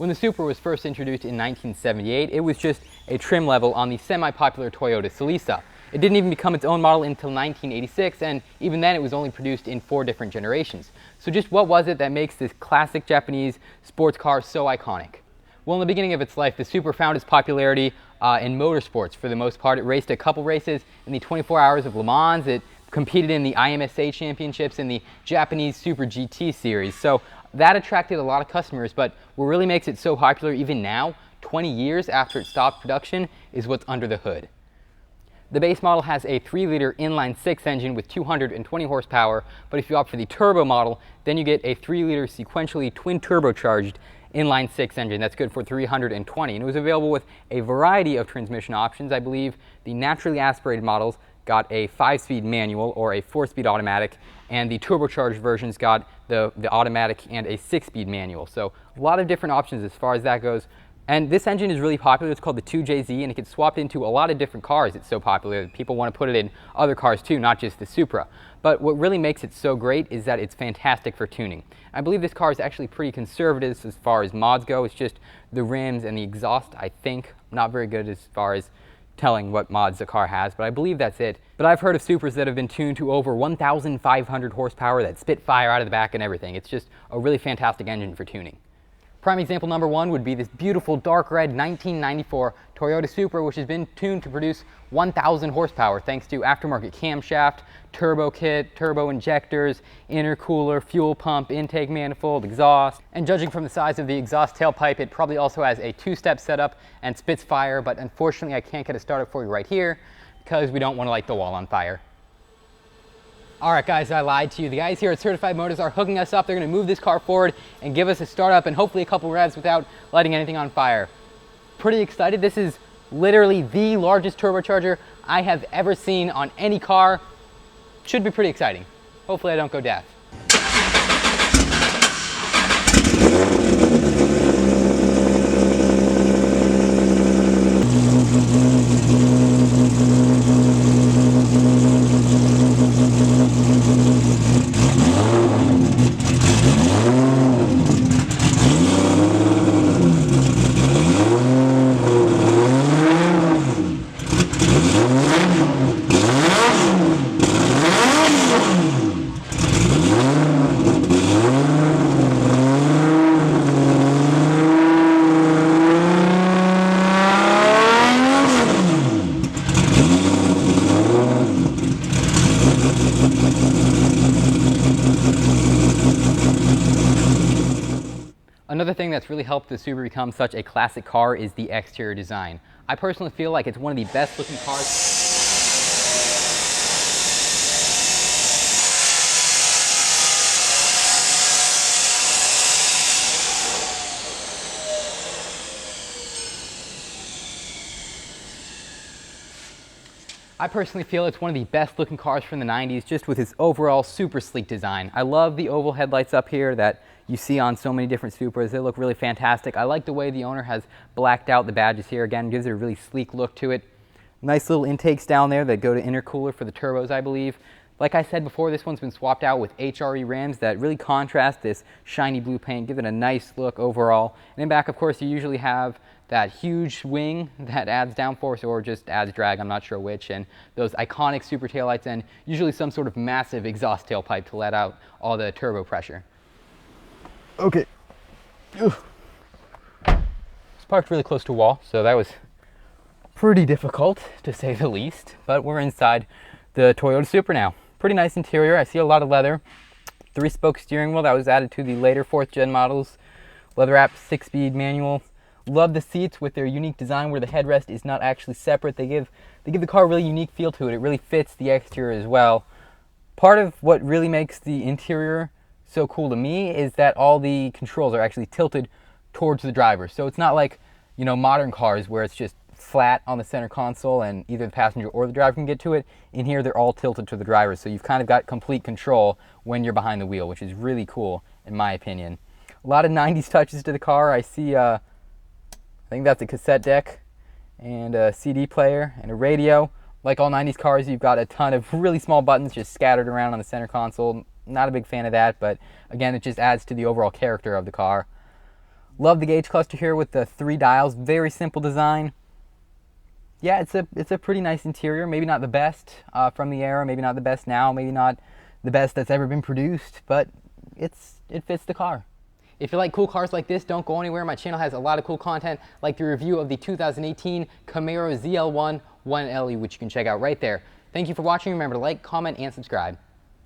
When the Supra was first introduced in 1978, it was just a trim level on the semi-popular Toyota Celica. It didn't even become its own model until 1986, and even then it was only produced in 4 different generations. So just what was it that makes this classic Japanese sports car so iconic? Well, in the beginning of its life, the Supra found its popularity in motorsports for the most part. It raced a couple races in the 24 Hours of Le Mans. It competed in the IMSA championships in the Japanese Super GT series. So that attracted a lot of customers, but what really makes it so popular even now, 20 years after it stopped production, is what's under the hood. The base model has a 3-liter inline-6 engine with 220 horsepower, but if you opt for the turbo model, then you get a 3-liter sequentially twin turbocharged inline-6 engine that's good for 320, and it was available with a variety of transmission options. I believe the naturally aspirated models got a 5-speed manual or a 4-speed automatic, and the turbocharged versions got the automatic and a 6-speed manual. So a lot of different options as far as that goes. And this engine is really popular. It's called the 2JZ, and it gets swapped into a lot of different cars. It's so popular that people want to put it in other cars too, not just the Supra. But what really makes it so great is that it's fantastic for tuning. I believe this car is actually pretty conservative as far as mods go. It's just the rims and the exhaust, I think. Not very good as far as telling what mods the car has, but I believe that's it. But I've heard of Supras that have been tuned to over 1,500 horsepower that spit fire out of the back and everything. It's just a really fantastic engine for tuning. Prime example number 1 would be this beautiful dark red 1994 Toyota Supra, which has been tuned to produce 1,000 horsepower thanks to aftermarket camshaft, turbo kit, turbo injectors, intercooler, fuel pump, intake manifold, exhaust. And judging from the size of the exhaust tailpipe, it probably also has a 2-step setup and spits fire, but unfortunately I can't get it started for you right here because we don't want to light the wall on fire. Alright guys, I lied to you. The guys here at Certified Motors are hooking us up. They're going to move this car forward and give us a startup and hopefully a couple revs without lighting anything on fire. Pretty excited. This is literally the largest turbocharger I have ever seen on any car. Should be pretty exciting. Hopefully I don't go deaf. Another thing that's really helped the Supra become such a classic car is the exterior design. I personally feel like it's one of the best looking cars. I personally feel it's one of the best looking cars from the 90s, just with its overall super sleek design. I love the oval headlights up here that you see on so many different Supras. They look really fantastic. I like the way the owner has blacked out the badges here. Again, gives it a really sleek look to it. Nice little intakes down there that go to intercooler for the turbos, I believe. Like I said before, this one's been swapped out with HRE rims that really contrast this shiny blue paint, give it a nice look overall. And in back, of course, you usually have that huge wing that adds downforce or just adds drag, I'm not sure which, and those iconic Supra taillights, and usually some sort of massive exhaust tailpipe to let out all the turbo pressure. Okay. It's parked really close to a wall, so that was pretty difficult to say the least, but we're inside the Toyota Supra now. Pretty nice interior. I see a lot of leather. 3-spoke steering wheel that was added to the later 4th gen models. Leather wrapped 6-speed manual. Love the seats with their unique design where the headrest is not actually separate. They give the car a really unique feel to it. It really fits the exterior as well. Part of what really makes the interior so cool to me is that all the controls are actually tilted towards the driver. So it's not like, you know, modern cars where it's just flat on the center console and either the passenger or the driver can get to it. In here, they're all tilted to the driver. So you've kind of got complete control when you're behind the wheel, which is really cool in my opinion. A lot of 90s touches to the car. I see, I think that's a cassette deck and a CD player and a radio. Like all 90s cars, you've got a ton of really small buttons just scattered around on the center console. Not a big fan of that, but again, it just adds to the overall character of the car. Love the gauge cluster here with the 3 dials. Very simple design. Yeah, it's a pretty nice interior. Maybe not the best from the era, maybe not the best now, maybe not the best that's ever been produced, but it fits the car. If you like cool cars like this, don't go anywhere. My channel has a lot of cool content, like the review of the 2018 Camaro ZL1 1LE, which you can check out right there. Thank you for watching. Remember to like, comment, and subscribe.